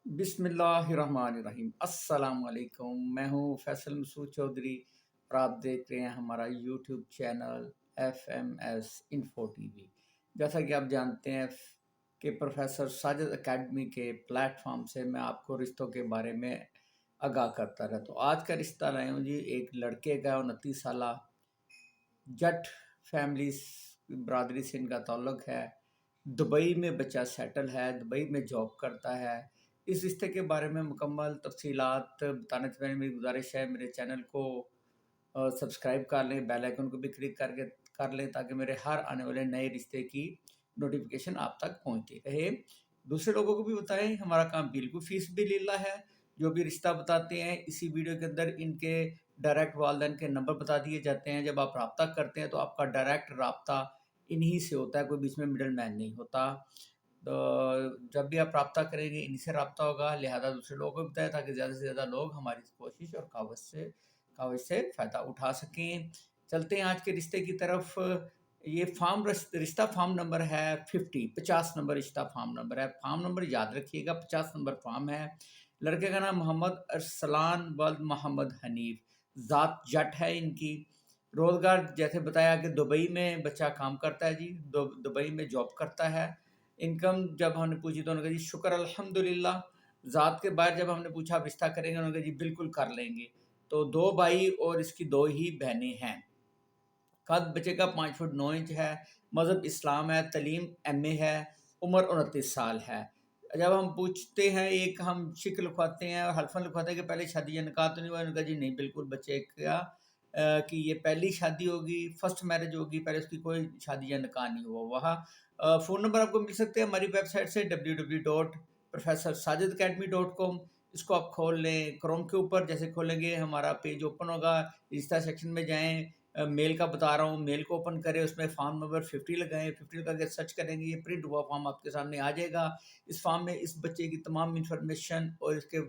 बिस्मिल्लाहिर्रहमानिर्रहीम अस्सलाम वालेकुम। मैं हूँ फैसल मसूद चौधरी और आप देख रहे हैं हमारा YouTube channel FMS info TV. जैसा कि आप जानते हैं कि प्रोफेसर साजिद एकेडमी के प्लेटफॉर्म से मैं आपको रिश्तों के बारे में आगाह करता रहता हूँ। आज का रिश्ता लाया हूँ जी, एक लड़के का 29 साल जट फैमिली बरदरी से इनका ताल्लुक़ है। दुबई में बच्चा सेटल है, दुबई में जॉब करता है। इस रिश्ते के बारे में मुकम्मल तफसीलात बताने से पहले मेरी गुजारिश है, मेरे चैनल को सब्सक्राइब कर लें, बेल आइकन को भी क्लिक करके कर लें ताकि मेरे हर आने वाले नए रिश्ते की नोटिफिकेशन आप तक पहुंचती रहे। दूसरे लोगों को भी बताएं, हमारा काम बिल्कुल फ़ीस भी लीला है। जो भी रिश्ता बताते हैं इसी वीडियो के अंदर इनके डायरेक्ट वालदैन के नंबर बता दिए जाते हैं। जब आप रब्ता करते हैं तो आपका डायरेक्ट रब्ता इन्हीं से होता है, कोई बीच में मिडल मैन नहीं होता। तो जब भी आप रब्ता करेंगे इन्हीं से रब्ता होगा, लिहाजा दूसरे लोगों को भी बताएं ताकि ज़्यादा से ज़्यादा लोग हमारी कोशिश और कावज़ से फ़ायदा उठा सकें। चलते हैं आज के रिश्ते की तरफ। ये रिश्ता फार्म नंबर है 50 नंबर रिश्ता फार्म नंबर है। फार्म नंबर याद रखिएगा, 50 नंबर फार्म है। लड़के का नाम मोहम्मद अरसलान वल्द मोहम्मद हनीफ, ज़ात जट है इनकी। रोज़गार जैसे बताया कि दुबई में बच्चा काम करता है जी, दुबई में जॉब करता है। इनकम जब हमने पूछी तो उन्होंने कहा जी शुक्र अल्हम्दुलिल्लाह। ज़ात के बारे जब हमने पूछा आप रिश्ता करेंगे, उन्होंने कहा जी बिल्कुल कर लेंगे। तो 2 भाई और इसकी 2 ही बहनें हैं। कद बच्चे का 5 फुट 9 इंच है। मज़हब इस्लाम है। तलीम MA है। उम्र 29 साल है। जब हम पूछते हैं, एक हम शिक लिखवाते हैं और हल्फ़न लिखवाते हैं कि पहले शादी या निकाह तो नहीं हुआ? उन्होंने कहा जी नहीं, बिल्कुल बच्चे का कि ये पहली शादी होगी, फर्स्ट मैरिज होगी, पहले उसकी कोई शादी या निकाह नहीं हुआ। वहाँ फ़ोन नंबर आपको मिल सकते हैं हमारी वेबसाइट से www.professorsajidaacademy.com। इसको आप खोल लें। क्रोम के ऊपर जैसे खोलेंगे हमारा पेज ओपन होगा, रिश्ता सेक्शन में जाएँ। मेल का बता रहा हूँ, मेल को ओपन करें, उसमें फॉर्म नंबर 50 लगाएँ, 50 लगा के सर्च करेंगे, ये प्रिंट हुआ फॉर्म आपके सामने आ जाएगा। इस फॉर्म में इस बच्चे की तमाम इन्फॉर्मेशन और इसके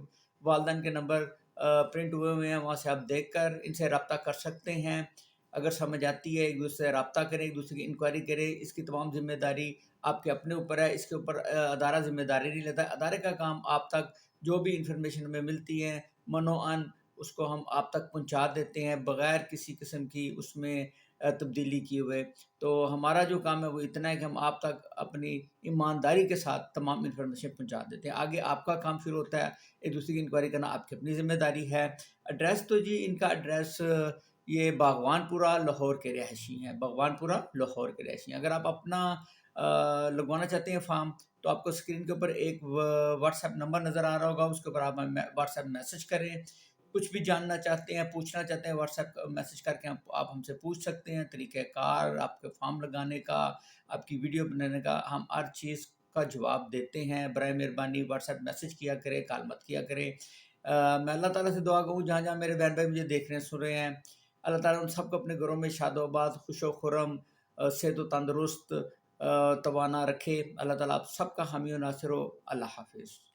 वालिदैन के नंबर प्रिंट हुए हुए हैं, वहाँ से आप देखकर इनसे रब्ता कर सकते हैं। अगर समझ आती है, एक-दूसरे से रब्ता करें, एक-दूसरे की इंक्वायरी करें। इसकी तमाम ज़िम्मेदारी आपके अपने ऊपर है, इसके ऊपर अदारा ज़िम्मेदारी नहीं लेता। अदारे का काम आप तक जो भी इन्फॉर्मेशन हमें मिलती है मनो-अन उसको हम आप तक पहुँचा देते हैं बग़ैर किसी किस्म की उसमें तब्दीली किए हुए। तो हमारा जो काम है वो इतना है कि हम आप तक अपनी ईमानदारी के साथ तमाम इन्फॉर्मेशन पहुँचा देते हैं। आगे आपका काम शुरू होता है, एक-दूसरे की इंक्वायरी करना आपकी अपनी ज़िम्मेदारी है। एड्रेस तो जी इनका एड्रेस ये बागवानपुरा लाहौर के रहायशी हैं, बागवानपुरा लाहौर के रहायशी हैं। अगर आप अपना लगवाना चाहते हैं फॉर्म तो आपको स्क्रीन के ऊपर एक व्हाट्सएप नंबर नज़र आ रहा होगा, उसके ऊपर आप व्हाट्सएप मैसेज करें। कुछ भी जानना चाहते हैं, पूछना चाहते हैं, व्हाट्सएप मैसेज करके आप हमसे पूछ सकते हैं। तरीक़ेकार आपके फॉर्म लगाने का, आपकी वीडियो बनाने का, हम हर चीज़ का जवाब देते हैं। बराए मेहरबानी व्हाट्सएप मैसेज किया करें, कॉल मत किया करें। मैं अल्लाह ताला से दुआ करूँ जहाँ-जहाँ मेरे बहन भाई मुझे देख रहे हैं, सुन रहे हैं, अल्लाह ताला उन सबको अपने घरों में शादो-आबाद, खुशो-खुर्रम, सेहत व तंदुरुस्त तवाना रखे। अल्लाह ताला आप सबका हामी और नासिर हो। अल्लाह हाफ़िज़।